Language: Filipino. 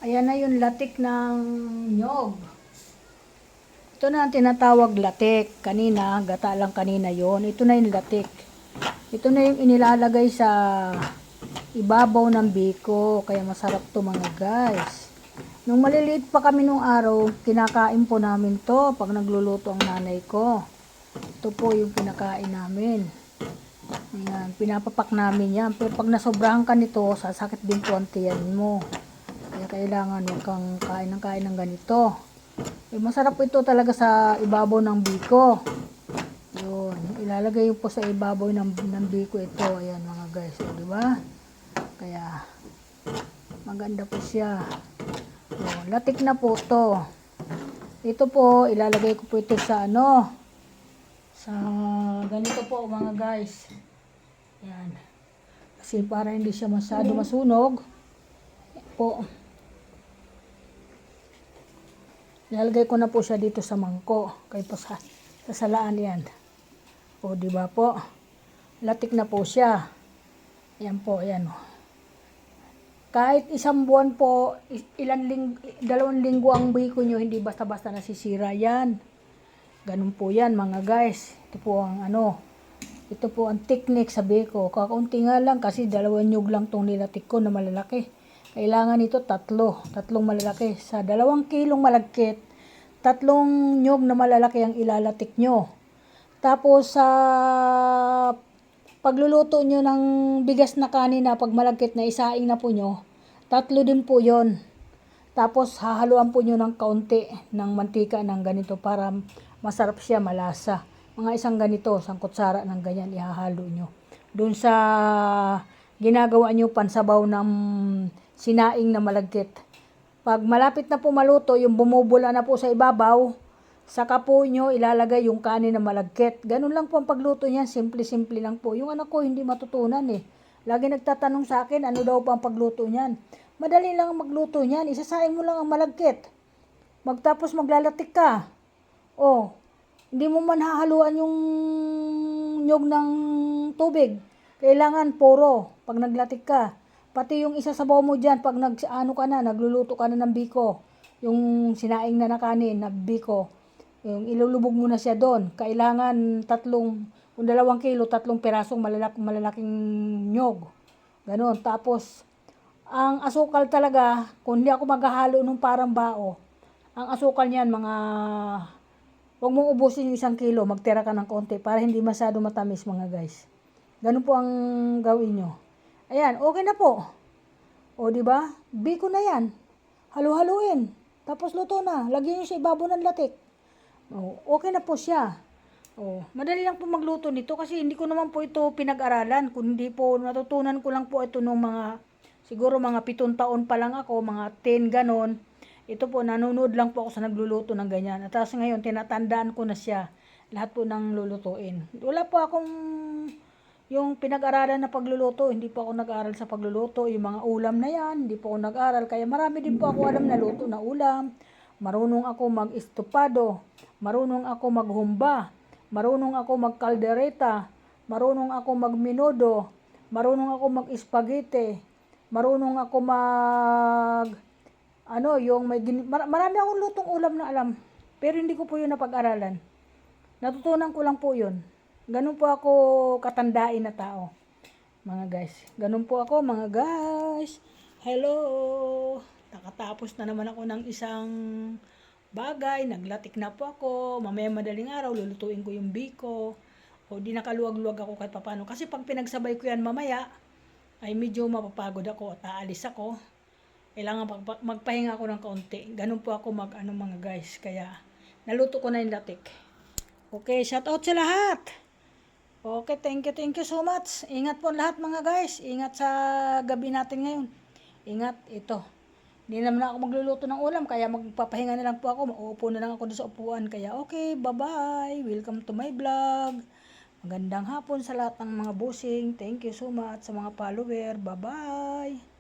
Ayan na yung latik ng nyog. Ito na ang tinatawag latik. Kanina, gata lang kanina yon. Ito na yung latik. Ito na yung inilalagay sa ibabaw ng biko. Kaya masarap to mga guys. Nung maliliit pa kami nung araw, kinakain po namin to pag nagluluto ang nanay ko. Ito po yung kinakain namin. Ayan, pinapapak namin yan. Pero pag nasobrahan ka nito, sasakit din po ang tiyan mo. Kaya kailangan huwag kang kain ng ganito. Masarap ito talaga sa ibabaw ng biko. Yun, ilalagay po sa ibabaw ng biko ito. Ayan mga guys, di ba? Kaya maganda po siya. Yun, latik na po to. Ito po, ilalagay ko po ito sa sa ganito po mga guys. Ayan. Kasi para hindi siya masyado masunog po. Ilalagay ko na po siya dito sa mangko. Kaya po sa salaan yan. O, di ba po? Latik na po siya. Ayan po, ayan. Kahit isang buwan po, 2 linggo ang biko nyo, hindi basta-basta nasisira yan. Ganun po yan mga guys. Ito po ang ito po ang technique sa biko. Kakaunti nga lang kasi 2 nyug lang tong nilatik ko na malalaki. Kailangan ito 3 malalaki. Sa 2 kilong malagkit, 3 nyug na malalaki ang ilalatik nyo. Tapos sa pagluluto nyo ng bigas na kanin na pag malagkit na isaing na po nyo, 3 din po yon. Tapos hahaluan po nyo ng kaunti ng mantika ng ganito para masarap siya, malasa. Mga isang ganito, isang kutsara ng ganyan ihahalo nyo. Doon sa ginagawa nyo pansabaw ng sinaing na malagkit. Pag malapit na po maluto, yung bumubula na po sa ibabaw, saka po nyo ilalagay yung kanin na malagkit. Ganun lang po ang pagluto niyan, simple-simple lang po. Yung anak ko hindi matutunan eh. Lagi nagtatanong sa akin, ano daw pa ang pagluto niyan. Madali lang ang magluto niyan, isasaing mo lang ang malagkit. Magtapos maglalatik ka. Oh, hindi mo man hahaluan yung nyog ng tubig. Kailangan puro pag naglatik ka. Pati yung isasabaw mo dyan, pag nagluluto ka na ng biko, yung sinaing na kanin na biko, yung ilulubog mo na siya doon. Kailangan kung 2 kilo, 3 pirasong malalaking nyog. Ganon. Tapos, ang asukal talaga, kung hindi ako maghahalo nung parang bao, ang asukal niyan, huwag mong ubusin yung 1 kilo, magtira ka ng konti para hindi masyado matamis mga guys. Ganun po ang gawin nyo. Ayan, okay na po. O, di ba? Biko na yan. Halu-haluin. Tapos luto na. Lagyan nyo sa ibabaw ng latik. O, okay na po siya. O, madali lang po magluto nito kasi hindi ko naman po ito pinag-aralan. Kundi po, natutunan ko lang po ito nung siguro mga 7 taon pa lang ako, mga 10 ganon. Ito po, nanonood lang po ako sa nagluluto ng ganyan. At tapos ngayon, tinatandaan ko na siya. Lahat po ng lulutuin. Wala po akong yung pinag-aralan na pagluluto, hindi po ako nag-aral sa pagluluto. Yung mga ulam na yan, hindi po ako nag-aral. Kaya marami din po ako alam na luto na ulam. Marunong ako mag-estopado. Marunong ako maghumba. Marunong ako mag-caldereta. Marunong ako mag-menudo. Marunong ako mag-spaghetti. Marunong ako marami akong lutong ulam na alam. Pero hindi ko po yun napag-aralan. Natutunan ko lang po yun. Ganun po ako katandain na tao, mga guys. Ganun po ako, mga guys. Hello! Nakatapos na naman ako ng isang bagay. Naglatik na po ako. Mamaya madaling araw, lulutuin ko yung biko. O di nakaluwag-luwag ako kahit papano. Kasi pag pinagsabay ko yan mamaya, ay medyo mapapagod ako at aalis ako. Kailangan magpahinga ako ng kaunti. Ganun po ako mga guys. Kaya naluto ko na yung latik. Okay, shout out sa lahat! Okay, thank you so much. Ingat po lahat mga guys. Ingat sa gabi natin ngayon. Ingat, ito. Hindi naman ako magluluto ng ulam, kaya magpapahinga na lang po ako. Mauupo na lang ako doon sa upuan. Kaya okay, bye-bye. Welcome to my vlog. Magandang hapon sa lahat ng mga busing. Thank you so much sa mga follower. Bye-bye.